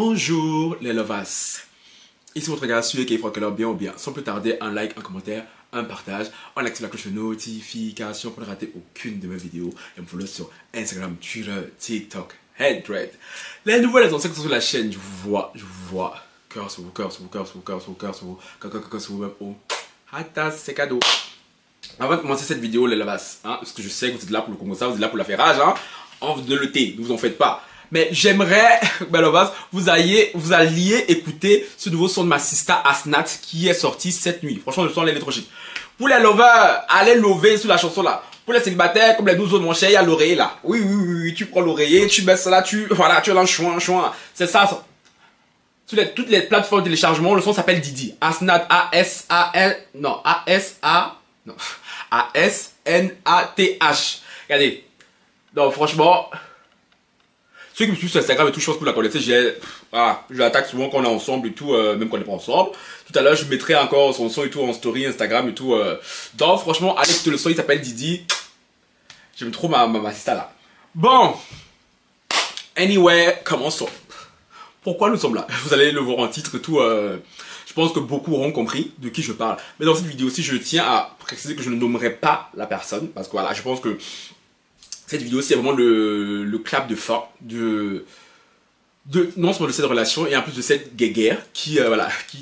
Bonjour les lovas. Ici votre gars, celui qui est color bien ou bien. Sans plus tarder, un like, un commentaire, un partage. On active la cloche de notification pour ne rater aucune de mes vidéos. Et me follow sur Instagram, Twitter, TikTok, Headthread. Les nouvelles les anciens qui sont sur la chaîne, je vous vois. Cœur sur vous, cœur sur vous, cœur sur vous, cœur sur vous, cœur sur vous, cœur sur vous, même oh. Hatas, c'est cadeau. Avant de commencer cette vidéo, les lovas, hein, parce que je sais que vous êtes là pour le Congo, vous êtes là pour la faire rage, hein. De le thé, ne vous en faites pas. Mais j'aimerais, vous alliez écouter ce nouveau son de ma sister Asnat qui est sorti cette nuit. Franchement, le son est trop chic. Pour les lovers, allez lover sur la chanson là. Pour les célibataires, comme les 12 autres, mon cher, il y a l'oreiller là. Oui, tu prends l'oreiller, tu mets ça là, voilà, tu es là, chouin. C'est ça. Sur toutes les plateformes de téléchargement, le son s'appelle Didi. Asnat, A-S-N-A-T-H. Regardez. Donc, franchement. Ceux qui me suivent sur Instagram et tout, je pense que vous la connaissez, je l'attaque souvent quand on est ensemble et tout, même quand on n'est pas ensemble. Tout à l'heure, je mettrai encore son son et tout en story, Instagram et tout. Donc, franchement, allez écouter le son, il s'appelle Didi. J'aime trop ma sister là. Bon. Anyway, commençons. Pourquoi nous sommes là? Vous allez le voir en titre et tout. Je pense que beaucoup auront compris de qui je parle. Mais dans cette vidéo-ci, je tiens à préciser que je ne nommerai pas la personne. Parce que voilà, je pense que cette vidéo, c'est vraiment le clap de fin non seulement de cette relation et en plus de cette guéguerre qui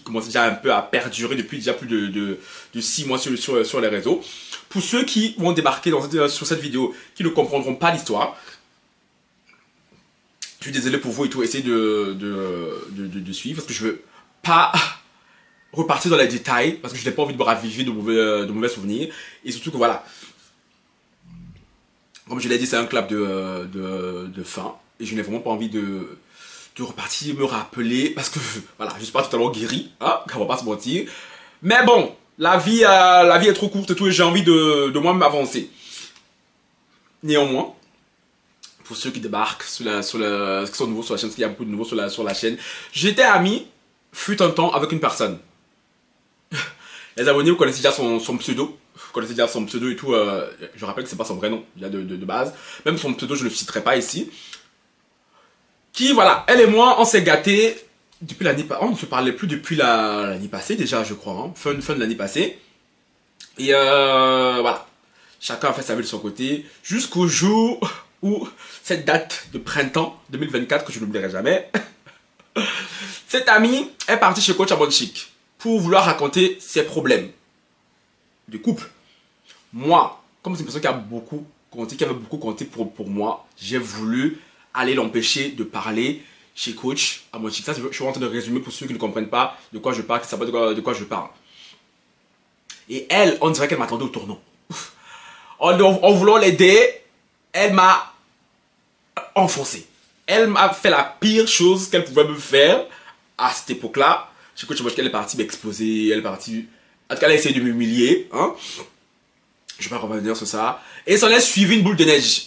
commence déjà un peu à perdurer depuis déjà plus de 6 mois sur les réseaux. Pour ceux qui vont débarquer sur cette vidéo, qui ne comprendront pas l'histoire, je suis désolé pour vous et tout, essayez de suivre parce que je veux pas repartir dans les détails parce que je n'ai pas envie de me raviver de mauvais souvenirs et surtout que voilà. Comme je l'ai dit, c'est un clap de fin. Et je n'ai vraiment pas envie de repartir, me rappeler. Parce que, voilà, je ne suis pas totalement guéri. Hein, on va pas se mentir. Mais bon, la vie est trop courte et tout. Et j'ai envie de moi m'avancer. Néanmoins, pour ceux qui débarquent, qui sont nouveaux sur la chaîne, parce qu'il y a beaucoup de nouveaux sur la chaîne. J'étais ami, fut un temps, avec une personne. Les abonnés, vous connaissez déjà son pseudo. Vous connaissez déjà son pseudo et tout. Je rappelle que c'est pas son vrai nom, déjà de base. Même son pseudo, je ne le citerai pas ici. Qui, voilà, elle et moi, on s'est gâtés depuis l'année passée. On ne se parlait plus depuis l'année passée, déjà, je crois. Hein. Fin de l'année passée. Et voilà. Chacun a fait sa vie de son côté. Jusqu'au jour où cette date de printemps 2024, que je n'oublierai jamais. Cette amie est partie chez Coach Abonchik pour vouloir raconter ses problèmes de couple. Moi, comme c'est une personne qui a beaucoup compté, qui avait beaucoup compté pour moi, j'ai voulu aller l'empêcher de parler chez Coach Abonchik. Ça, je suis en train de résumer pour ceux qui ne comprennent pas de quoi je parle, qui ne savent pas de quoi je parle. Et elle, on dirait qu'elle m'attendait au tournant. En voulant l'aider, elle m'a enfoncé. Elle m'a fait la pire chose qu'elle pouvait me faire à cette époque-là. Chez Coach Abonchik, elle est partie m'exposer, elle est partie... En tout cas, elle a essayé de m'humilier. Hein? Je vais pas revenir sur ça. Et s'en est suivi une boule de neige.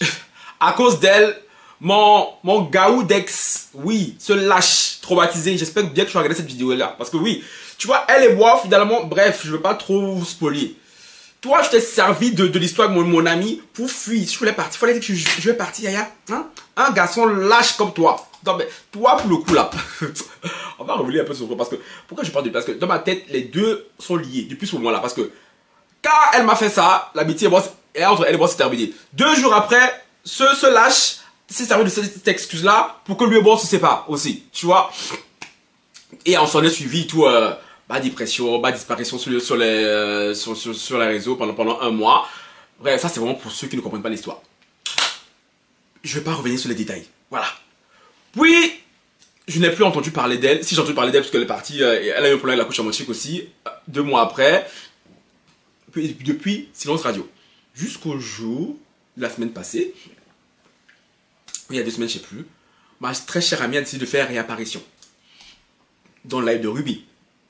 À cause d'elle, mon gaou d'ex, oui, se lâche, traumatisé. J'espère bien que tu vas regarder cette vidéo-là. Parce que oui, tu vois, elle et moi, finalement, bref, je veux pas trop vous spoiler. Toi, je t'ai servi de l'histoire de mon ami pour fuir. Si je voulais partir, il fallait que je vais partir, Yaya. Hein? Un garçon lâche comme toi. Non, mais toi, pour le coup, là, on va revenir un peu sur toi. Parce que, pourquoi je parle de... Parce que dans ma tête, les deux sont liés depuis ce moment-là. Parce que, quand elle m'a fait ça, l'amitié entre elle et moi, c'est terminé. 2 jours après, se lâche, s'est servi de cette excuse-là pour que lui et moi, on se sépare aussi. Tu vois? Et on s'en est suivi tout, dépression, disparition sur les réseaux pendant 1 mois. Bref, ça, c'est vraiment pour ceux qui ne comprennent pas l'histoire. Je vais pas revenir sur les détails. Voilà. Puis, je n'ai plus entendu parler d'elle. Si j'ai entendu parler d'elle, parce qu'elle est partie, elle a eu un problème avec la couche Abonchik aussi, 2 mois après. Puis, depuis, silence radio. Jusqu'au jour, la semaine passée, il y a 2 semaines, je ne sais plus, ma très chère amie a décidé de faire réapparition dans le live de Ruby.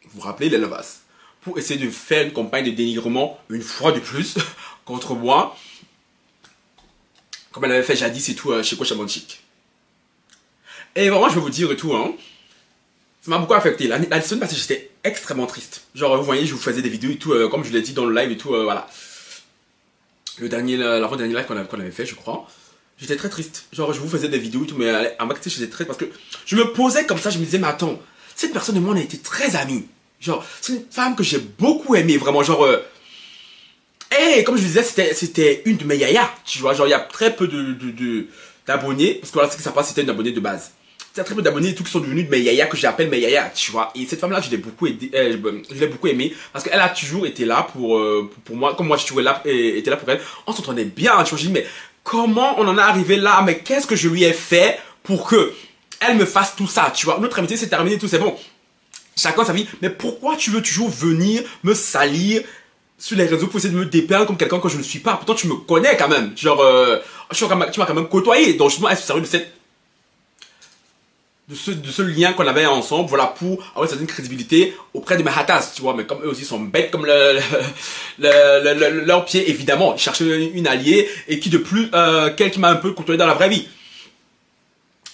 Vous vous rappelez, les lovas, pour essayer de faire une campagne de dénigrement, une fois de plus, contre moi, comme elle avait fait jadis et tout chez Coach Abonchik. Et vraiment, je vais vous dire et tout, hein, ça m'a beaucoup affecté. La semaine passée, j'étais extrêmement triste. Genre, vous voyez, je vous faisais des vidéos et tout, comme je l'ai dit dans le live et tout, voilà. L'avant-dernier live qu'on avait fait, je crois. J'étais très triste. Genre, je vous faisais des vidéos et tout, mais à ma j'étais triste parce que je me posais comme ça, je me disais, mais attends, cette personne et moi, on a été très amis. Genre, c'est une femme que j'ai beaucoup aimée, vraiment, genre... Et comme je vous disais, c'était une de mes yayas, tu vois, genre, il y a très peu d'abonnés, parce que voilà, ce qui s'est passé, c'était une abonnée de base. Il y a très peu d'abonnés et tout qui sont devenus de mes yayas, que j'appelle mes yayas, tu vois. Et cette femme-là, je l'ai beaucoup aimée, parce qu'elle a toujours été là pour moi, comme moi, je toujours là, était là pour elle. On s'entendait bien, tu vois, je dis, mais comment on en est arrivé là, mais qu'est-ce que je lui ai fait pour que elle me fasse tout ça, tu vois. Notre amitié s'est terminée, tout, c'est bon. Chacun sa vie, mais pourquoi tu veux toujours venir me salir sur les réseaux pour essayer de me dépeindre comme quelqu'un que je ne suis pas? Pourtant, tu me connais quand même. Genre, tu m'as quand même côtoyé. Donc, justement, est-ce sérieux de ce lien qu'on avait ensemble, voilà, pour avoir une certaine crédibilité auprès de mes hatas, tu vois. Mais comme eux aussi sont bêtes comme leur pied, évidemment, ils cherchaient une alliée et qui de plus, qu'elle qui m'a un peu côtoyé dans la vraie vie.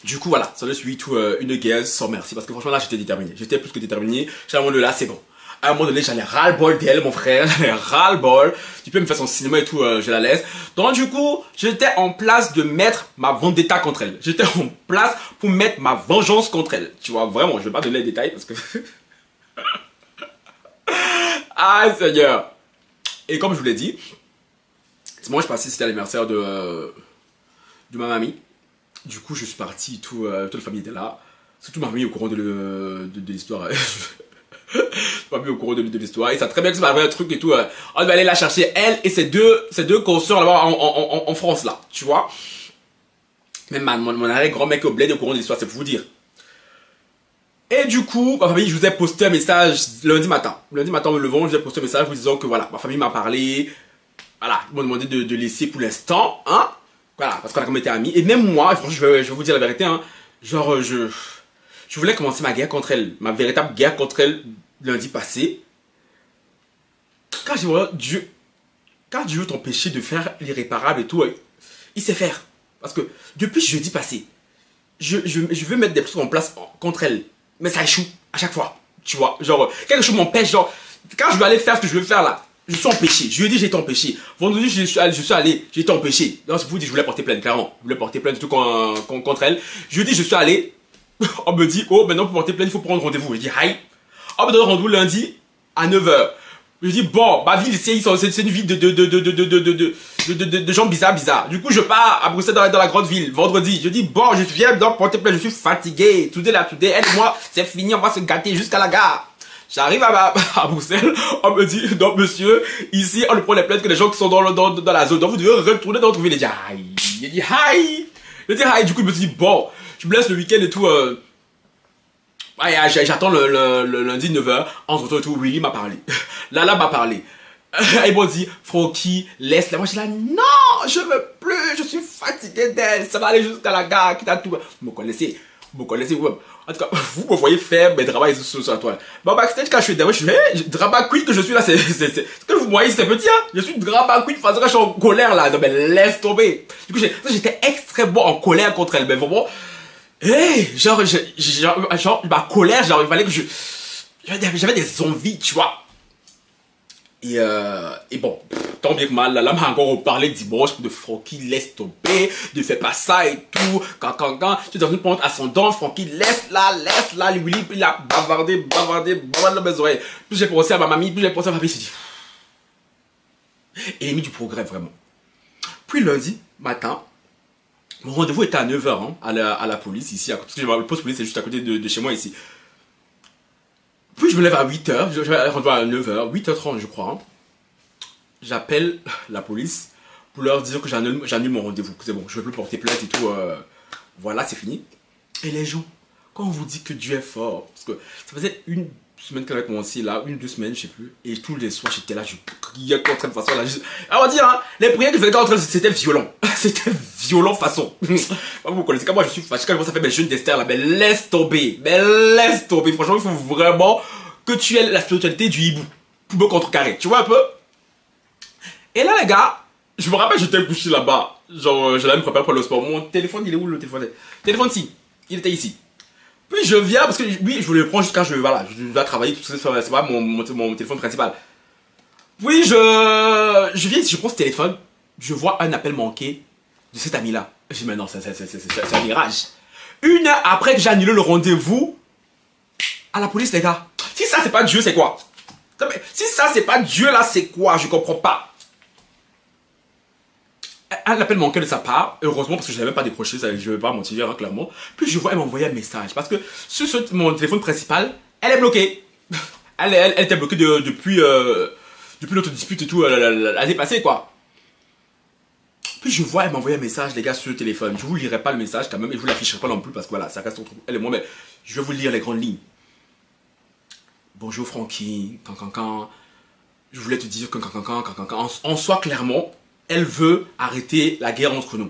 Du coup, voilà, ça a suivi tout une guerre sans merci. Parce que franchement, là, j'étais déterminé. J'étais plus que déterminé. J'étais à un moment de là, c'est bon. À un moment donné, j'allais ras-le-bol d'elle, mon frère. J'allais ras-le-bol. Tu peux me faire son cinéma et tout, je la laisse. Donc, du coup, j'étais en place de mettre ma vendetta contre elle. J'étais en place pour mettre ma vengeance contre elle. Tu vois, vraiment, je vais pas donner les détails parce que... Ah, Seigneur. Et comme je vous l'ai dit, moi, je passais, c'était l'anniversaire de ma mamie. Du coup, je suis parti, toute la famille était là. Surtout ma famille au courant de l'histoire. Ma famille au courant de l'histoire. Et ça a très bien que ça m'arrive un truc et tout. On devait aller la chercher, elle et ses deux consoeurs là-bas en France, là. Tu vois. Même mon arrière-grand mec au bled est au courant de l'histoire, c'est pour vous dire. Et du coup, ma famille, je vous ai posté un message lundi matin. Lundi matin, en me levant, je vous ai posté un message vous disant que voilà, ma famille m'a parlé. Voilà, ils m'ont demandé de laisser pour l'instant, hein. Voilà, parce qu'on a comme été amis. Et même moi, franchement, je vais vous dire la vérité, hein. Genre, je voulais commencer ma guerre contre elle. Ma véritable guerre contre elle lundi passé. Quand j'ai dit, Dieu, quand Dieu veut t'empêcher de faire l'irréparable et tout, il sait faire. Parce que depuis jeudi passé, je veux mettre des trucs en place contre elle. Mais ça échoue à chaque fois. Tu vois, genre, quelque chose m'empêche, genre, quand je veux aller faire ce que je veux faire là, je suis empêché. Je lui ai dit j'ai été empêché. Vendredi, je suis allé, j'ai été empêché. Non, c'est pour vous dire, je voulais porter plainte, clairement. Je voulais porter plainte tout contre elle. Je lui ai dit, je suis allé. On me dit, oh, maintenant pour porter plainte, il faut prendre rendez-vous. Je dis, hi. On me donne rendez-vous lundi à 9h. Je dis, bon, ma ville, c'est une ville de gens bizarres. Du coup, je pars à Bruxelles dans la grande ville, vendredi. Je dis, bon, je viens donc porter plainte, je suis fatigué. Today, elle et moi, c'est fini, on va se gâter jusqu'à la gare. J'arrive à Bruxelles, on me dit, donc monsieur, ici, on ne prend les plaintes que les gens qui sont dans la zone. Donc vous devez retourner dans votre ville. Il dit, aïe. Il dit, aïe. Je dis, aïe. Du coup, il me dit, bon, je me laisse le week-end et tout. J'attends le lundi 9h. Entre temps et tout, Willy m'a parlé. Lala m'a parlé. Ils m'ont dit, Francky, laisse-la. Moi, je suis là, non, je veux plus, je suis fatigué d'elle. Ça va aller jusqu'à la gare, qui t'a tout. Vous me connaissez vous-même. En tout cas, vous me voyez faire mes dramas sur la toile. Bon, backstage, quand je suis derrière, je suis, drama queen que je suis là, c'est ce que vous voyez, c'est petit, hein. Je suis drama queen, parce que je suis en colère là. Non, mais laisse tomber. Du coup, j'étais extrêmement en colère contre elle, mais vraiment, genre, ma colère, genre, il fallait que j'avais des envies, tu vois. Et bon, tant bien que mal, là m'a encore reparlé dimanche de Francky, laisse tomber, ne fais pas ça et tout, quand, tu es dans une pente ascendante, Francky, laisse-la, lui, il a bavardé dans mes oreilles. Plus j'ai pensé à ma mamie, plus j'ai pensé à ma fille, j'ai dit, et il a mis du progrès, vraiment. Puis lundi matin, mon rendez-vous était à 9h, hein, à la police, ici, parce que le poste police est juste à côté de chez moi, ici. Puis je me lève à 8h, je vais rentrer à 9h, 8h30 je crois. Hein. J'appelle la police pour leur dire que j'annule mon rendez-vous. C'est bon, je ne veux plus porter plainte et tout. Voilà, c'est fini. Et les gens, quand on vous dit que Dieu est fort, parce que ça faisait une semaine qu'elle a commencé là, 2 semaines, je sais plus. Et tous les soirs, j'étais là, je priais contre de façon là. On va dire, hein, les prières que je faisais contre elle, c'était violent. C'était violent façon. Vous connaissez, quand moi je suis fâché, quand ça fait mes jeunes d'Esther là, mais laisse tomber. Franchement, il faut vraiment que tu aies la spiritualité du hibou pour me contrecarrer. Tu vois un peu? Et là, les gars, je me rappelle, j'étais couché là-bas. Genre, j'allais me préparer pour le sport. Mon téléphone, il est où le téléphone? Téléphone, si. Il était ici. Puis je viens, parce que oui, je voulais le prendre jusqu'à je dois travailler, tout ça, c'est pas mon téléphone principal. Puis je viens, je prends ce téléphone, je vois un appel manqué de cet ami-là. J'ai dit, mais non, c'est un mirage. Une heure après que j'ai annulé le rendez-vous, à la police, les gars. Si ça, c'est pas Dieu, c'est quoi? Si ça, c'est pas Dieu, là, c'est quoi? Je comprends pas. Un appel manquait de sa part, heureusement, parce que je n'avais même pas décroché, je ne vais pas mentir, hein, clairement. Puis je vois, elle m'envoyait un message, parce que sur mon téléphone principal, elle est bloquée. Elle était bloquée depuis notre dispute et tout, l'année passée, quoi. Puis je vois, elle m'envoyait un message, les gars, sur le téléphone. Je vous lirai pas le message quand même, et je vous l'afficherai pas non plus, parce que voilà, ça reste entre elle et moi, mais je vais vous lire les grandes lignes. Bonjour Francky, quand. Je voulais te dire que en soi, clairement, elle veut arrêter la guerre entre nous.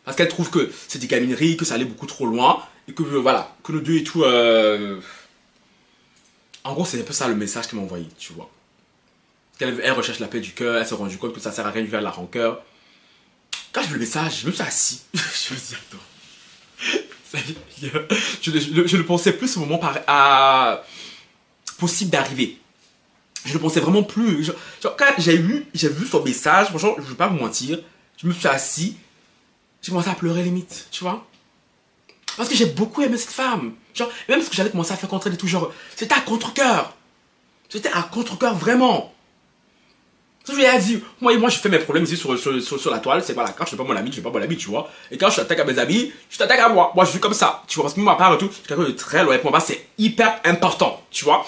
Parce qu'elle trouve que c'est des gamineries, que ça allait beaucoup trop loin, et que voilà, que nous deux et tout... En gros, c'est un peu ça le message qu'elle m'a envoyé, tu vois. Elle recherche la paix du cœur, elle s'est rendue compte que ça sert à rien de faire la rancœur. Quand j'ai vu le message, je me suis assis. Je me suis dit, attends. Je ne pensais plus ce moment possible d'arriver. Je ne pensais vraiment plus. Genre, quand j'ai vu son message, franchement, je ne vais pas vous mentir, je me suis assis, j'ai commencé à pleurer limite, tu vois. Parce que j'ai beaucoup aimé cette femme. Genre, même parce que j'allais commencer à faire contre elle et tout, genre, c'était à contre-cœur. C'était à contre-cœur, vraiment. Je lui ai dit, moi je fais mes problèmes ici sur la toile, c'est voilà, quand je ne suis pas mon ami, je ne suis pas mon ami, tu vois. Et quand je t'attaque à mes amis, je t'attaque à moi. Moi je suis comme ça, tu vois, parce que moi, à part et tout, je suis quelqu'un de très loin. Pour moi, c'est hyper important, tu vois.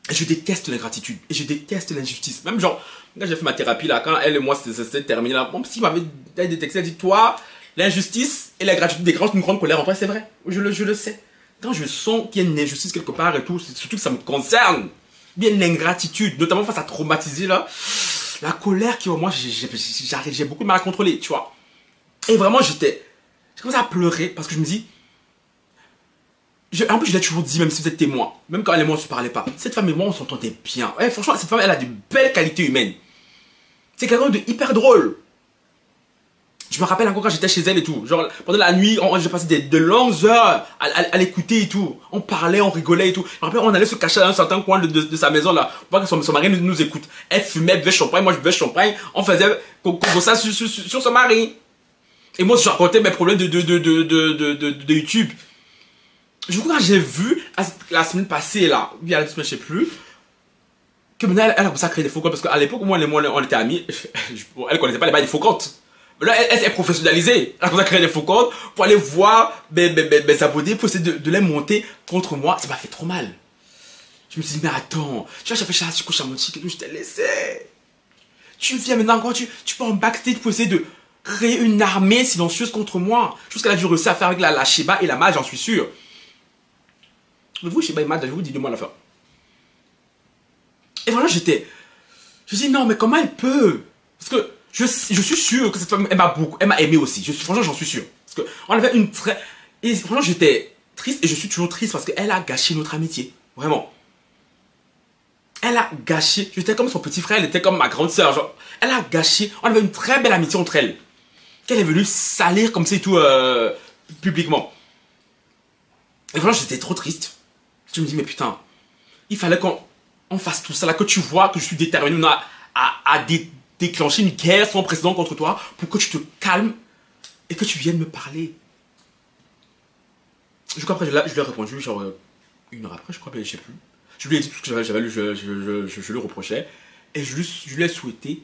Et je déteste l'ingratitude, et je déteste l'injustice. Même genre, quand j'ai fait ma thérapie là, quand elle et moi c'était terminé là, même s'il m'avait détecté, elle dit, toi, l'injustice et l'ingratitude déclenchent une grande colère en toi, c'est vrai, je le sais. Quand je sens qu'il y a une injustice quelque part et tout, surtout que ça me concerne, bien l'ingratitude, notamment face à traumatiser là, la colère qui, moi, j'ai beaucoup de mal à contrôler, tu vois. Et vraiment, j'ai commencé à pleurer parce que je me dis, en plus, je l'ai toujours dit, même si vous êtes témoin, même quand elle et moi on se parlait pas, cette femme et moi on s'entendait bien. Ouais, franchement, cette femme, elle a de belles qualités humaines. C'est quelqu'un de hyper drôle. Je me rappelle encore quand j'étais chez elle et tout. Genre, pendant la nuit, j'ai passé de longues heures à l'écouter et tout. On parlait, on rigolait et tout. Je me rappelle, on allait se cacher dans un certain coin de sa maison là, pour pas que son mari nous écoute. Elle fumait, elle buvait champagne, moi je buvais champagne. On faisait ça sur son mari. Et moi, je racontais mes problèmes de YouTube. Du coup, quand j'ai vu, la semaine passée, là, il y a la semaine, je sais plus, que maintenant, elle a commencé à créer des faux comptes, parce qu'à l'époque, moi, on était amis, elle connaissait pas les bails des faux comptes. Mais là, elle s'est professionnalisée. Elle a commencé à créer des faux comptes pour aller voir mes abonnés, pour essayer de les monter contre moi. Ça m'a fait trop mal. Je me suis dit, mais attends, tu vois, j'ai fait ça, tu couches à mon chic et tout, je t'ai laissé. Tu viens maintenant, quand tu pars en backstage pour essayer de créer une armée silencieuse contre moi. Chose qu'elle a dû réussir à faire avec la Sheba et la Mage, j'en suis sûr. Mais vous, Sheba et Mage, je vous dis de moi à la fin. Et voilà, je dis, non, mais comment elle peut? Parce que je suis sûr que cette femme, elle m'a aimé aussi. Franchement, j'en suis sûr. Parce qu'on avait une très... Et franchement, j'étais triste et je suis toujours triste parce qu'elle a gâché notre amitié. Vraiment. Elle a gâché... J'étais comme son petit frère, elle était comme ma grande sœur. Genre, elle a gâché... On avait une très belle amitié entre elles. Qu'elle est venue salir comme ça et tout, publiquement. Et franchement, j'étais trop triste. Je me dis, mais putain, il fallait qu'on fasse tout ça là, que tu vois que je suis déterminé à déclencher une guerre sans précédent contre toi pour que tu te calmes et que tu viennes me parler. Du coup, après, je lui ai répondu, genre, une heure après, je crois, je sais plus. Je lui ai dit tout ce que j'avais lu, je lui reprochais. Et je lui ai souhaité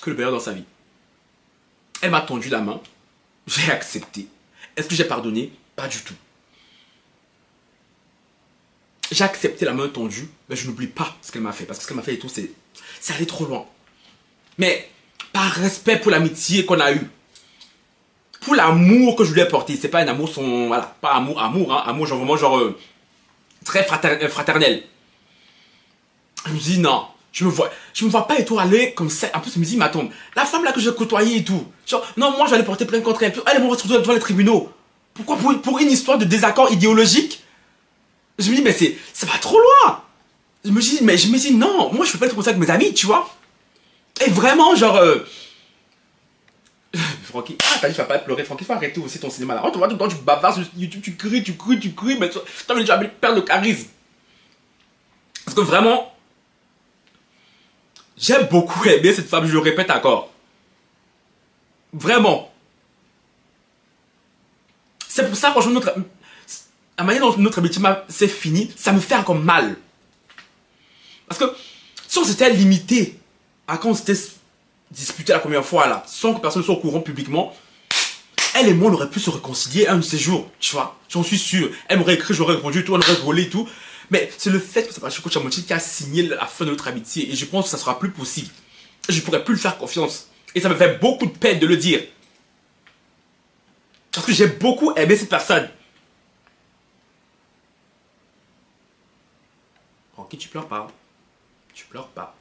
que le meilleur dans sa vie. Elle m'a tendu la main, j'ai accepté. Est-ce que j'ai pardonné? Pas du tout. J'ai accepté la main tendue, mais je n'oublie pas ce qu'elle m'a fait. Parce que ce qu'elle m'a fait et tout, c'est allé trop loin. Mais par respect pour l'amitié qu'on a eue, pour l'amour que je lui ai porté, c'est pas un amour, voilà, pas amour, hein, amour genre vraiment genre très fraternel. Je me dis non, je me vois pas et tout aller comme ça. En plus, je me dis, mais attends, la femme là que j'ai côtoyée et tout, genre, non, moi j'allais porter plainte contre elle, elle m'en va se retrouver devant les tribunaux. Pourquoi pour une histoire de désaccord idéologique? Je me dis, mais ça va trop loin. Je me dis, non, moi je fais pas être comme ça avec mes amis, tu vois. Et vraiment, genre... Francky, t'as dit, tu vas pas pleurer, Francky, faut arrêter aussi ton cinéma là. Oh, tu bavardes sur YouTube, tu cries, mais toi, tu vas perdre le charisme. Parce que vraiment, j'ai beaucoup aimé cette femme, je le répète encore. Vraiment. C'est pour ça, franchement, la manière dont notre amitié s'est finie, ça me fait encore mal. Parce que si on s'était limité à quand on s'était disputé la première fois là, sans que personne ne soit au courant publiquement, elle et moi on aurait pu se réconcilier un de ces jours, tu vois. J'en suis sûr. Elle m'aurait écrit, j'aurais répondu, tout, on aurait volé et tout. Mais c'est le fait que c'est pas Choco Chamochi qui a signé la fin de notre amitié. Et je pense que ça sera plus possible. Je ne pourrais plus lui faire confiance. Et ça me fait beaucoup de peine de le dire. Parce que j'ai beaucoup aimé cette personne. Ok, tu pleures pas. Tu pleures pas.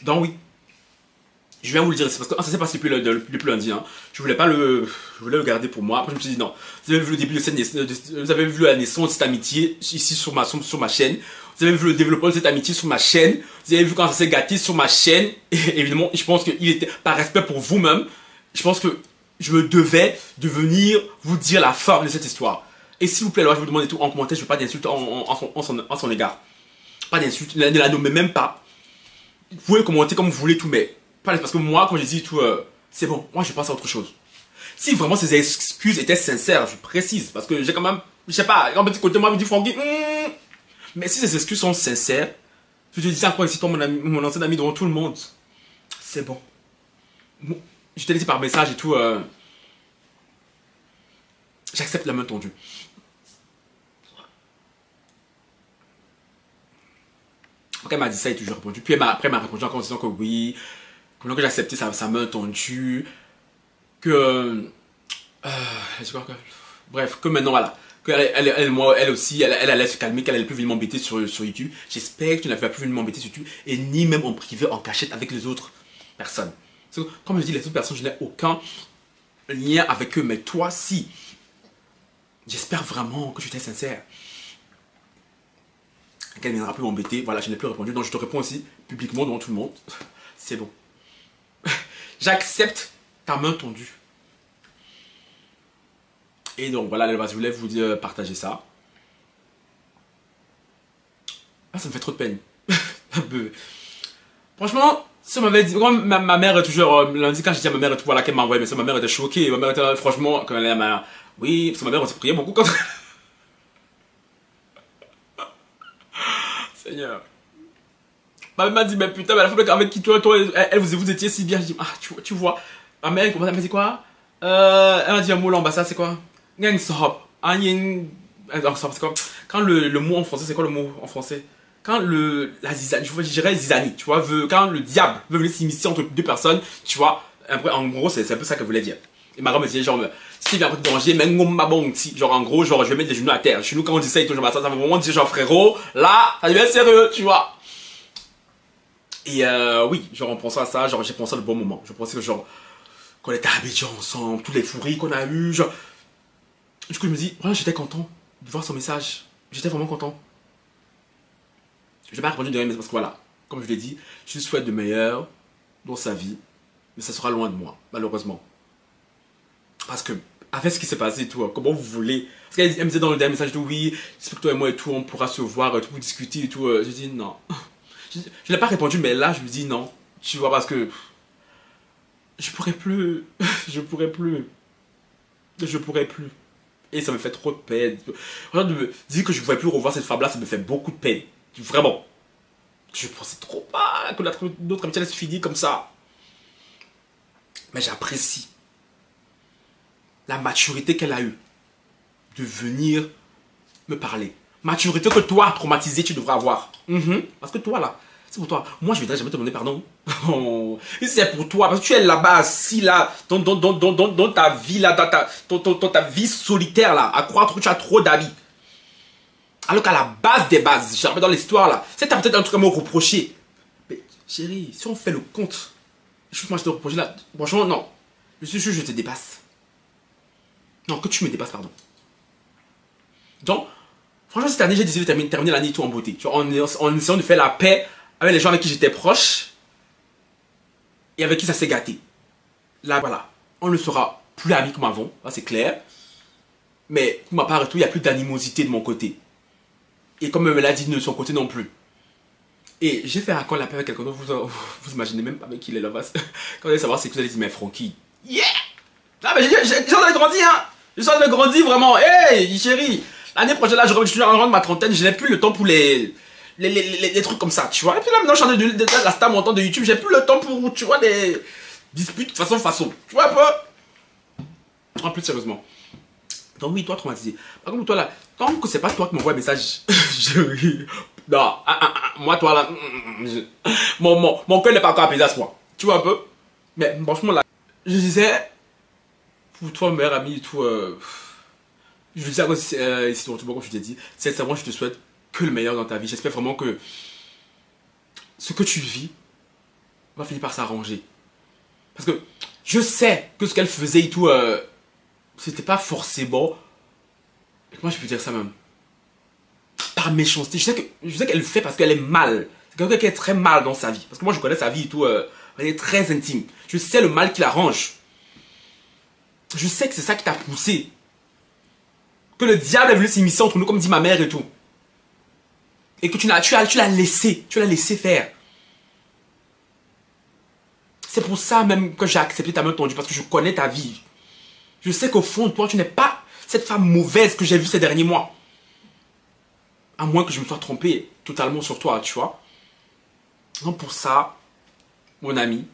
Donc oui. Je viens vous le dire, c'est parce que ça s'est passé depuis lundi. Hein. Je voulais le garder pour moi. Après je me suis dit non. Vous avez vu le début de cette vous avez vu la naissance de cette amitié ici sur ma chaîne. Vous avez vu le développement de cette amitié sur ma chaîne. Vous avez vu quand ça s'est gâté sur ma chaîne. Et évidemment, je pense qu'il était par respect pour vous-même. Je pense que je me devais de venir vous dire la fin de cette histoire. Et s'il vous plaît, alors je vous demande tout en commentaire, je ne veux pas d'insultes en son égard. Pas d'insultes, ne la nommez même pas. Vous pouvez commenter comme vous voulez tout, mais parce que moi, quand je dis tout, c'est bon, moi je pense à autre chose. Si vraiment ces excuses étaient sincères, je précise, parce que j'ai quand même, je sais pas, un petit côté moi me dit Francky, mais si ces excuses sont sincères, je te dis encore ici, toi mon ancien ami devant tout le monde, c'est bon. Je t'ai laissé par message et tout, j'accepte la main tendue. Après, elle m'a dit ça et toujours répondu. Puis après, elle m'a répondu encore en disant que oui, que j'ai accepté sa main tendue. Que. Bref, que maintenant, voilà. Elle aussi, elle allait se calmer, qu'elle allait plus venir m'embêter sur YouTube. J'espère que tu n'as plus venir m'embêter sur YouTube. Et ni même en privé, en cachette avec les autres personnes. Parce que, comme je dis, les autres personnes, je n'ai aucun lien avec eux. Mais toi, si. J'espère vraiment que tu étais sincère. Qu'elle ne viendra plus m'embêter. Voilà, je n'ai plus répondu. Donc je te réponds aussi publiquement devant tout le monde. C'est bon. J'accepte ta main tendue. Et donc voilà, je voulais vous dire, partager ça. Ah, ça me fait trop de peine. Franchement, si on m'avait dit, ma mère est toujours, lundi quand je dis à ma mère, voilà, qu'elle m'a envoyé, mais ça, ma mère était choquée. Ma mère était, franchement, quand elle m'a, oui, parce que ma mère, on s'est prié beaucoup quand Seigneur. Ma mère m'a dit, mais putain, mais la fois avec qui toi elle vous étiez si bien. Je dis, ah, tu vois. Ma mère, elle m'a dit quoi? Elle m'a dit un mot l'ambassade, c'est quoi? C'est quoi? Quand le mot en français, c'est quoi le mot en français? Quand la zizanie, je dirais zizanie, tu vois, quand le diable veut venir s'immiscer entre deux personnes, tu vois, en gros, c'est un peu ça qu'elle voulait dire. Et ma grand me disait, genre, si il y a un peu de danger, mais genre, en gros, genre, je vais mettre les genoux à terre. Chez nous, quand on dit ça, ça veut vraiment dire, genre, frérot, là, ça devient sérieux, tu vois. Et oui, genre, en pensant à ça, genre, j'ai pensé à de bons moments. Je pensais que, genre, qu'on était à Abidjan ensemble, tous les fouris qu'on a eu, genre. Du coup, je me dis, voilà, j'étais content de voir son message. J'étais vraiment content. Je n'ai pas répondu de rien, mais parce que voilà, comme je l'ai dit, je lui souhaite de meilleur dans sa vie, mais ça sera loin de moi, malheureusement. Parce que, avec ce qui s'est passé et tout, comment vous voulez. Parce qu'elle me disait dans le dernier message, oui, j'espère que toi et moi et tout, on pourra se voir et tout, discuter et tout. Je dis non. Je n'ai pas répondu, mais là, je me dis non. Tu vois, parce que je pourrais plus. Je pourrais plus. Je pourrais plus. Et ça me fait trop de peine. De me dire que je ne pouvais plus revoir cette femme-là, ça me fait beaucoup de peine. Vraiment. Je pensais trop pas que notre amitié allait se finir comme ça. Mais j'apprécie la maturité qu'elle a eue de venir me parler. Maturité que toi, traumatisé, tu devrais avoir. Parce que toi, là, c'est pour toi. Moi, je ne vais jamais te demander pardon. C'est pour toi. Parce que tu es là-bas, assis là, dans ta vie, là, dans ta vie solitaire, là, à croire que tu as trop d'amis. Alors qu'à la base des bases, je rappelle dans l'histoire, là, c'est peut-être un truc à me reprocher. Mais, chérie, si on fait le compte, moi, je te reproche là. Franchement, non. Je suis sûr que je te dépasse. Non, que tu me dépasses, pardon. Donc, franchement, cette année, j'ai décidé de terminer l'année tout en beauté. En essayant de faire la paix avec les gens avec qui j'étais proche et avec qui ça s'est gâté. Là, voilà. On ne sera plus amis comme avant, là, c'est clair. Mais, pour ma part et tout, il n'y a plus d'animosité de mon côté. Et comme elle me l'a dit de son côté non plus. Et j'ai fait un call appel avec quelqu'un dont vous imaginez même pas avec qui il est là-bas. Quand vous allez savoir, c'est que vous allez dire, mais Francky, yeah! Ah, mais j'ai grandi, hein! J'ai grandi vraiment. Hey, chérie! L'année prochaine, là, je suis en rang de ma trentaine, je n'ai plus le temps pour les trucs comme ça, tu vois. Et puis là, maintenant, je suis de la star montant de YouTube, j'ai plus le temps pour, tu vois, des disputes façon. Tu vois un peu? En plus, sérieusement. Donc oui, toi, traumatisé. Par contre, toi, là, tant que c'est pas toi qui m'envoie un message, je ris. Non, moi, toi, là, mon cœur n'est pas encore apaisé à ce point. Tu vois un peu? Mais franchement, là, je disais, pour toi, meilleur ami et tout, je disais ici, comme je t'ai dit, sincèrement, je te souhaite que le meilleur dans ta vie. J'espère vraiment que ce que tu vis va finir par s'arranger. Parce que je sais que ce qu'elle faisait et tout, c'était pas forcément. Comment je peux dire ça même? Par méchanceté. Je sais qu'elle le fait parce qu'elle est mal. C'est quelqu'un qui est très mal dans sa vie. Parce que moi, je connais sa vie et tout. Elle est très intime. Je sais le mal qui l'arrange. Je sais que c'est ça qui t'a poussé. Que le diable est venu s'immiscer entre nous, comme dit ma mère et tout. Et que tu l'as laissé faire. C'est pour ça même que j'ai accepté ta main tendue. Parce que je connais ta vie. Je sais qu'au fond de toi, tu n'es pas cette femme mauvaise que j'ai vue ces derniers mois. À moins que je me sois trompé totalement sur toi, tu vois. Donc pour ça, mon ami,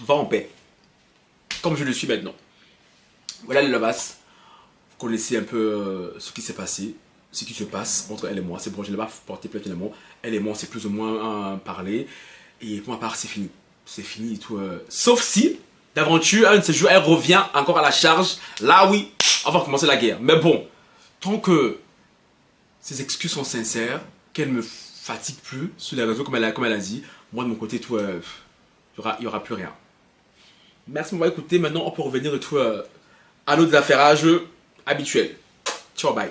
va en paix. Comme je le suis maintenant. Voilà les Lovas. Vous connaissez un peu ce qui s'est passé. Ce qui se passe entre elle et moi. C'est bon, je n'ai pas porté plainte finalement. Elle et moi, c'est plus ou moins parlé. Et pour ma part, c'est fini. C'est fini et tout. Sauf si, d'aventure, un de ces jours, elle revient encore à la charge. Là, oui, on va commencer la guerre. Mais bon, tant que ses excuses sont sincères, qu'elle me fatigue plus sur les réseaux comme elle a dit, moi de mon côté, tout, il n'y aura plus rien. Merci de m'avoir écouté. Maintenant, on peut revenir et tout à nos affairages habituels. Ciao, bye.